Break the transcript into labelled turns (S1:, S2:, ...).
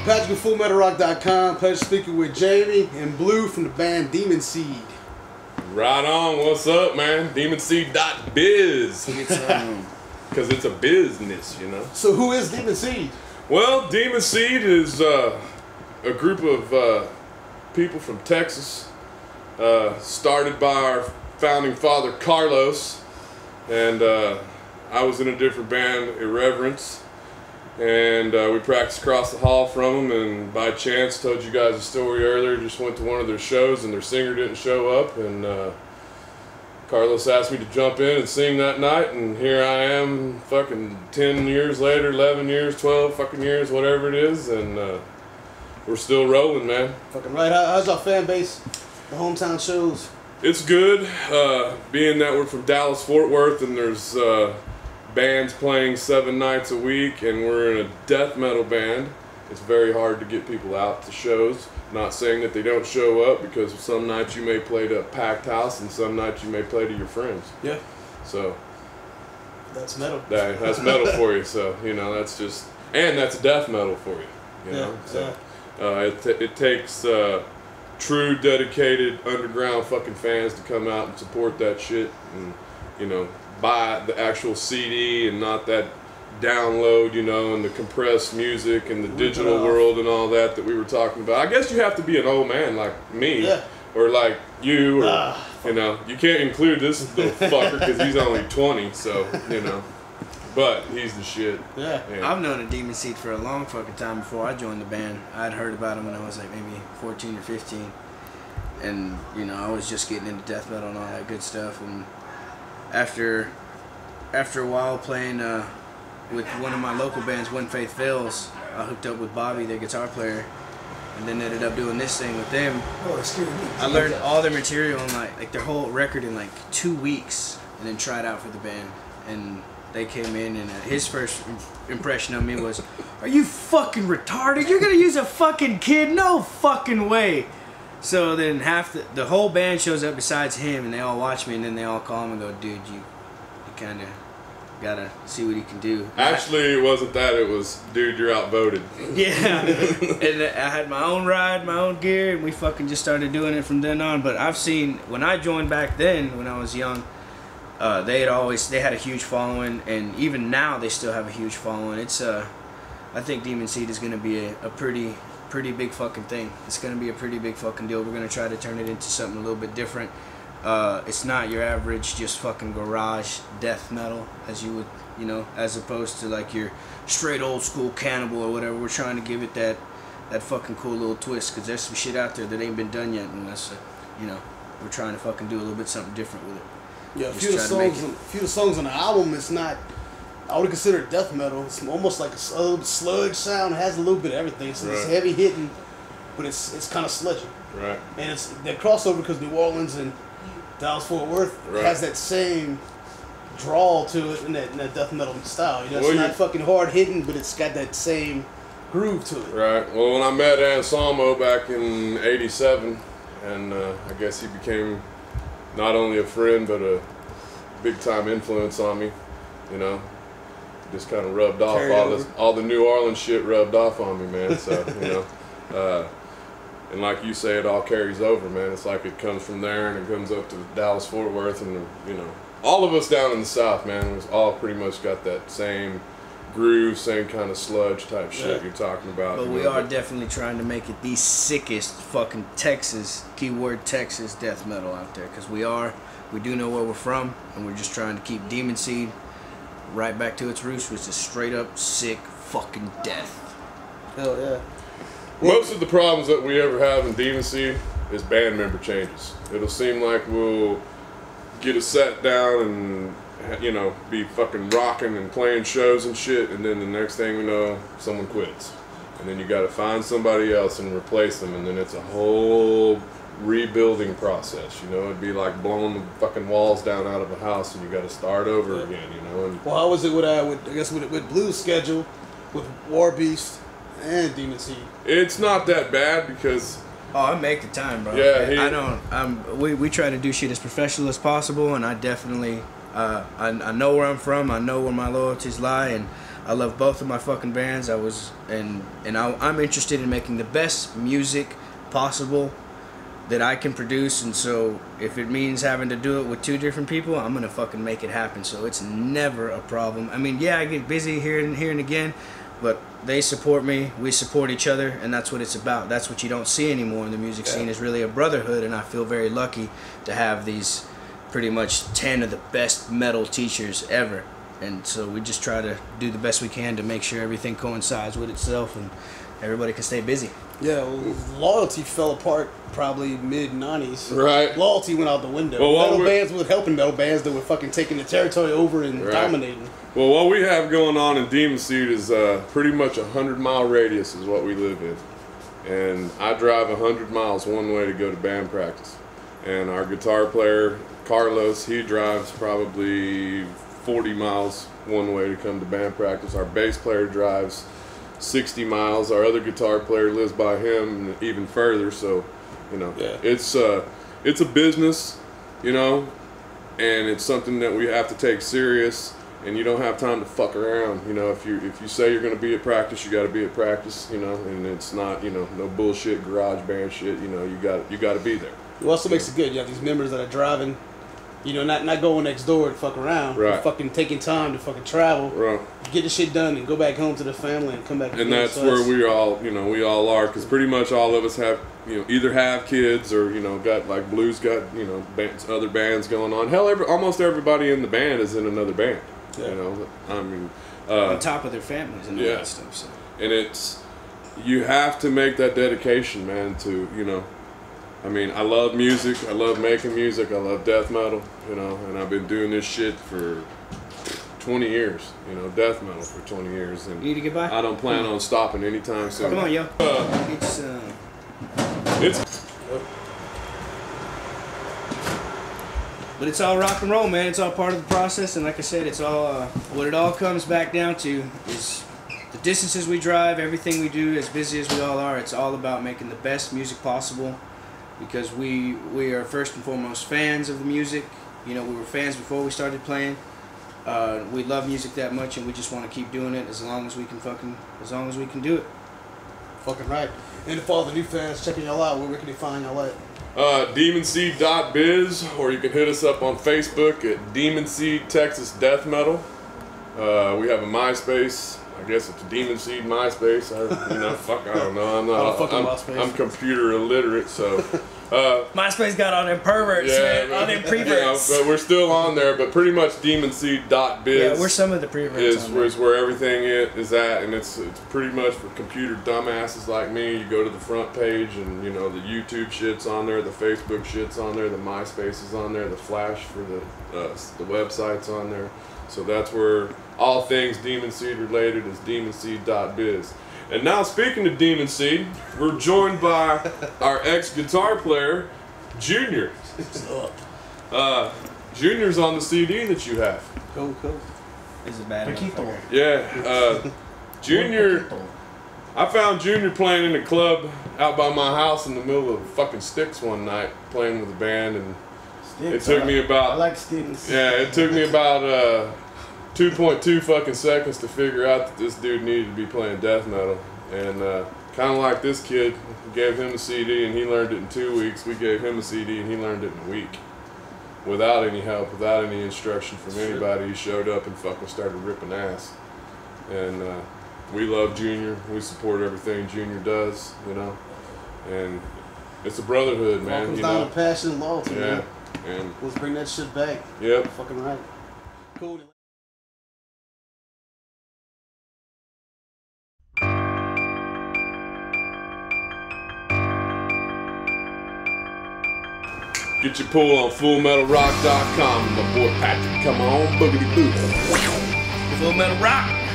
S1: Patrick from FullMetalRock.com. Pleasure speaking with Jamie and Blue from the band Demonseed.
S2: Right on. What's up, man? demonseed.biz. Because it's a business, you know.
S1: So who is Demonseed?
S2: Well, Demonseed is a group of people from Texas, started by our founding father, Carlos, and I was in a different band, Irreverence, and we practiced across the hall from them, and by chance, told you guys a story earlier, just went to one of their shows and their singer didn't show up, and Carlos asked me to jump in and sing that night, and here I am fucking 10 years later, 11 years, 12 fucking years, whatever it is, and we're still rolling, man.
S1: Fucking right. How's our fan base? The hometown shows?
S2: It's good, being that we're from Dallas, Fort Worth, and there's bands playing 7 nights a week, and we're in a death metal band. It's very hard to get people out to shows. Not saying that they don't show up, because some nights you may play to a packed house, and some nights you may play to your friends.
S1: Yeah.
S2: So
S1: that's metal.
S2: That's metal for you. So you know that's just, and that's death metal for you. You know. So it takes true dedicated underground fucking fans to come out and support that shit, and you know, buy the actual CD and not that download, you know, and the compressed music and the digital world and all that we were talking about. I guess you have to be an old man like me, or like you, or you know, you can't include this little fucker because he's only 20, so you know. But he's the shit.
S3: Yeah. I've known a Demonseed for a long fucking time before I joined the band. I'd heard about him when I was like maybe 14 or 15. And, you know, I was just getting into death metal and all that good stuff. And after a while playing with one of my local bands, When Faith Fails, I hooked up with Bobby, their guitar player, and then ended up doing this thing with them. Oh, excuse me. I learned all their material and like their whole record in like 2 weeks, and then tried out for the band. And they came in, and his first impression of me was, "Are you fucking retarded? You're gonna use a fucking kid? No fucking way!" So then half the whole band shows up besides him, and they all watch me, and then they all call him and go, "Dude, you kind of gotta see what he can do."
S2: Actually, it wasn't that. It was, "Dude, you're outvoted." Yeah.
S3: And I had my own ride, my own gear, and we fucking just started doing it from then on. But I've seen, when I joined back then, when I was young, they had a huge following, and even now they still have a huge following. It's I think Demonseed is gonna be a pretty big fucking thing. It's gonna be a pretty big fucking deal. We're gonna try to turn it into something a little bit different. It's not your average just fucking garage death metal, as you would, you know, as opposed to like your straight old school Cannibal or whatever. We're trying to give it that fucking cool little twist, because there's some shit out there that ain't been done yet, and that's you know, we're trying to fucking do a little bit something different with it.
S1: Yeah, a few of the songs on the album, it's not, I would consider it death metal. It's almost like a sludge sound. It has a little bit of everything. So it's heavy hitting, but it's kind of sludgy. Right. And it's that crossover, because New Orleans and Dallas Fort Worth has that same drawl to it in that death metal style. You know, it's not fucking hard hitting, but it's got that same groove to it.
S2: Right. Well, when I met Anselmo back in '87, and I guess he became not only a friend, but a big-time influence on me, you know. Just kind of rubbed off, all the New Orleans shit rubbed off on me, man. So, you know. And like you say, it all carries over, man. It's like it comes from there, and it comes up to Dallas, Fort Worth, and, you know. All of us down in the South, man, we've all pretty much got that same groove, same kind of sludge type shit you're talking about.
S3: But we are definitely trying to make it the sickest fucking Texas, keyword Texas, death metal out there, because we do know where we're from, and we're just trying to keep Demonseed right back to its roots, which is straight up sick fucking death.
S1: Hell yeah.
S2: Most of the problems that we ever have in Demonseed is band member changes. It'll seem like we'll get a set down and, you know, be fucking rocking and playing shows and shit, and then the next thing we know, someone quits. And then you gotta find somebody else and replace them, and then it's a whole rebuilding process, you know. It'd be like blowing the fucking walls down out of a house, and you gotta start over again, you know. And
S1: well, how was it with Blue's schedule, with War Beast and Demonseed?
S2: It's not that bad, because
S3: I make the time, bro.
S2: Yeah,
S3: I don't. We try to do shit as professional as possible, and I definitely I know where I'm from. I know where my loyalties lie, and I love both of my fucking bands. I'm interested in making the best music possible that I can produce, and so if it means having to do it with 2 different people, I'm gonna fucking make it happen. So it's never a problem. I mean, yeah, I get busy here and again, but they support me, we support each other, and that's what it's about. That's what you don't see anymore in the music scene, is really a brotherhood, and I feel very lucky to have these pretty much 10 of the best metal teachers ever. And so we just try to do the best we can to make sure everything coincides with itself and everybody can stay busy.
S1: Yeah, well, loyalty fell apart probably mid-90s.
S2: Right.
S1: Loyalty went out the window.
S2: Well,
S1: metal bands were helping metal bands that were fucking taking the territory over and dominating.
S2: Well, what we have going on in Demon Seed is pretty much a 100-mile radius is what we live in. And I drive 100 miles one way to go to band practice. And our guitar player, Carlos, he drives probably 40 miles one way to come to band practice. Our bass player drives 60 miles. Our other guitar player lives by him even further. So, you know, it's a business, you know, and it's something that we have to take serious. And you don't have time to fuck around. You know, if you say you're gonna be at practice, you got to be at practice. You know, and it's not, you know, no bullshit garage band shit. You know, you got to be there.
S1: It also makes it good. You have these members that are driving. You know, not going next door to fuck around.
S2: Right.
S1: But fucking taking time to fucking travel.
S2: Right.
S1: Get the shit done and go back home to the family and come back.
S2: And that's where we all are, because pretty much all of us have, you know, either have kids or, you know, got like Blue's got, you know, other bands going on. Hell, almost everybody in the band is in another band.
S1: Yeah.
S2: You know, I mean,
S3: on top of their families and all that stuff. So.
S2: And you have to make that dedication, man, to, you know, I mean, I love music, I love making music, I love death metal, you know, and I've been doing this shit for 20 years, you know, death metal for 20 years, and
S3: you need to get by?
S2: I don't plan on stopping anytime soon.
S3: Come on, yo. But it's all rock and roll, man. It's all part of the process, and like I said, it's all what it all comes back down to is the distances we drive, everything we do, as busy as we all are. It's all about making the best music possible, because we are first and foremost fans of the music. You know, we were fans before we started playing. We love music that much, and we just want to keep doing it as long as we can do it.
S1: Fucking right. And if all the new fans checking y'all out, where can they find y'all at?
S2: demonseed.biz, or you can hit us up on Facebook at Demonseed Texas Death Metal. We have a MySpace. I guess it's Demon Seed MySpace. You know, fuck, I don't know. I'm computer illiterate, so.
S3: MySpace got all them perverts, man. All them preverts.
S2: You know, but we're still on there, but pretty much demonseed.biz.
S3: Yeah, we're some of the preverts.
S2: Is where everything is at, and it's pretty much for computer dumbasses like me. You go to the front page, and you know the YouTube shit's on there, the Facebook shit's on there, the MySpace is on there, the Flash for the website's on there. So that's where all things Demon Seed related is demonseed.biz. And now, speaking of Demon Seed, we're joined by our ex-guitar player, Junior. Junior's on the CD that you have.
S1: Cool.
S3: It's a bad one.
S2: Yeah, Junior. I found Junior playing in a club out by my house in the middle of fucking sticks one night, playing with a band, and
S1: Sticks,
S2: it took me about.
S1: I like sticks.
S2: Yeah, it took me about 2.2 fucking seconds to figure out that this dude needed to be playing death metal. And kind of like this kid, gave him a CD and he learned it in 2 weeks. We gave him a CD and he learned it in a week. Without any help, without any instruction from anybody. He showed up and fucking started ripping ass. And we love Junior. We support everything Junior does, you know. And it's a brotherhood, man.
S1: It comes
S2: you
S1: down
S2: know?
S1: to passion and loyalty,
S2: Yeah.
S1: man.
S2: And
S1: let's bring that shit back.
S2: Yep.
S1: Fucking right. Cool.
S2: Get your pull on FullMetalRock.com. My boy Patrick, come on, boogity boo.
S3: Full Metal Rock.